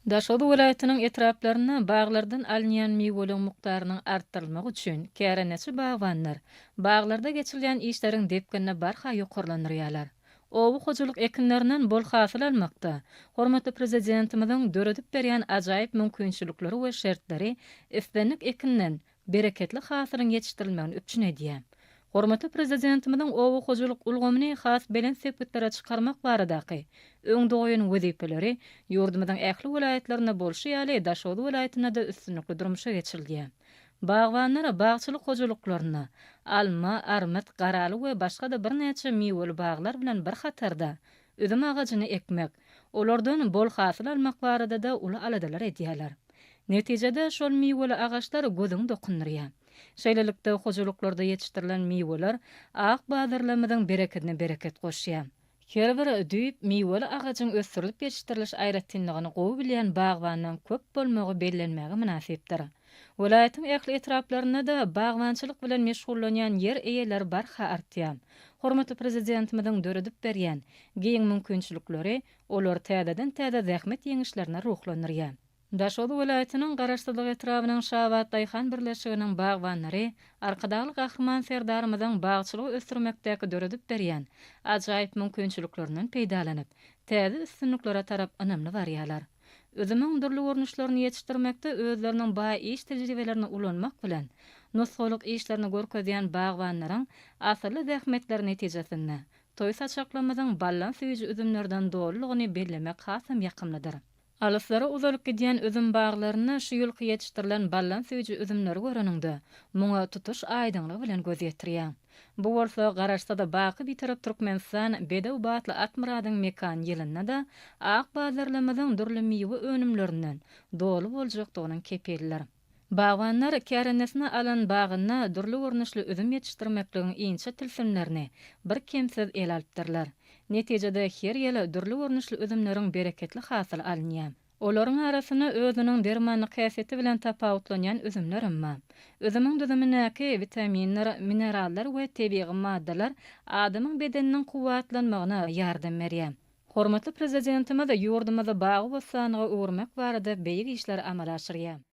Daşoğlu vilayetinin etraflarına bağlardan alınyan miweliň mukdarynyň artdyrylmagy üçin kärenesi bagwanlar baglarda geçirilýän işleriň depkinine barha ýokarlandyrýarlar. Owu hojalyk ekinlerinden bol hasyl almakda hormatly prezidentimiziň döredip berýän ajaýyp mümkinçilikleri we şertleri islenlik ekinden bereketli hasylyň ýetişdirilmegini üçin edýär. Hormatly prezidentimiziň owu hojalyk ulgamyny has belen sepetleri çykarmak baradaky öňde wezipeleri ýurdumyzyň ähli vilayetlerine bolşy ýaly Daşoğlu vilayetine de üstünlikli durmuşa geçirilýär. Bagwanlar bagçylyk hojalyklaryna alma, armut, garaly we başga da birnäçe miweli baglar bilen bir hatarda üzüm agaçyny ekmek, olardan bol hasyl almak barada da uly aladalar edýärler. Netijede şol miweli agaçlar gözüň dokundurýar. Şeýlelikde hojalyklarda ýetişdirilen miweler ak bazarlamyň bereketine bereket goşýar. Her bir düýüp miweli agajyň ösürilip ýetişdiriliş aýratynlygyny gowy bilýän bagwandan köp bolmagy bellenmäge münasipdir. Vilayetin ähli etraflaryna da bagwançylyk bilen meşgullanýan yer eýeleri barha artýar. Hormatly prezidentimiziň döredip berýän giň mümkinçilikleri olar täzeden-täze zähmet ýeňişlerine ruhlandyrýar. Daşoğlu vilayetiniň garaşsyzlyk etrawynyň Şabat Daýhan birleşiginiň bagwanlary arkadaly gahrman serdarymyzyň bagçylygy ösdürmekdäki döredip berýän ajaýyp mümkinçiliklerinden peýdalanyp, täze üstünliklere tarap önümli barýarlar. Özümiň durly görnüşlerini ýetişdirmekde özleriniň baý iş tejribelerini ulanmak bilen nusgalyk işlerini görkezýän bagwanlaryň asyrly zähmetleri netijesinde toý saçaklamyzyň ballan süýji üzümlerden dolulugyny bellemek hasam ýakymlydyr. Alyslara uzalyp gidýän üzüm baglaryna şu ýylky ýetişdirilen ballan süýji üzümleri göreninde muňa tutuş aýdyňlygy bilen göz ýetirýär. Bu bolsa garaşsyda baky bitirip Türkmenistan Bedew Batly Atmyradyň mekan ýylyna da ak bazarlamyzyň durly miwe önümlerinden dolu boljakdygynyň kepeller. Bagwanlar kärenesine alan bagyna durly görnüşli üzüm ýetişdirmekligiň iňçe tilsimlerini bir kemsiz el alypdyrlar. Netijede her ýyly durly görnüşli üzümleriň bereketli hasyl alynýar. Olaryň arasyna özüniň dermanly käseti bilen tapawutlanýan üzümler emma. Üzümiň düzümindäki vitaminler, minerallar we tebigy maddalar adamyň bedeniniň kuwatlanmagyna ýardam berýär. Hormatly prezidentimiz ýurdumyza bagy we sanyga öwürmek barada beýik işler amal aşyrýar.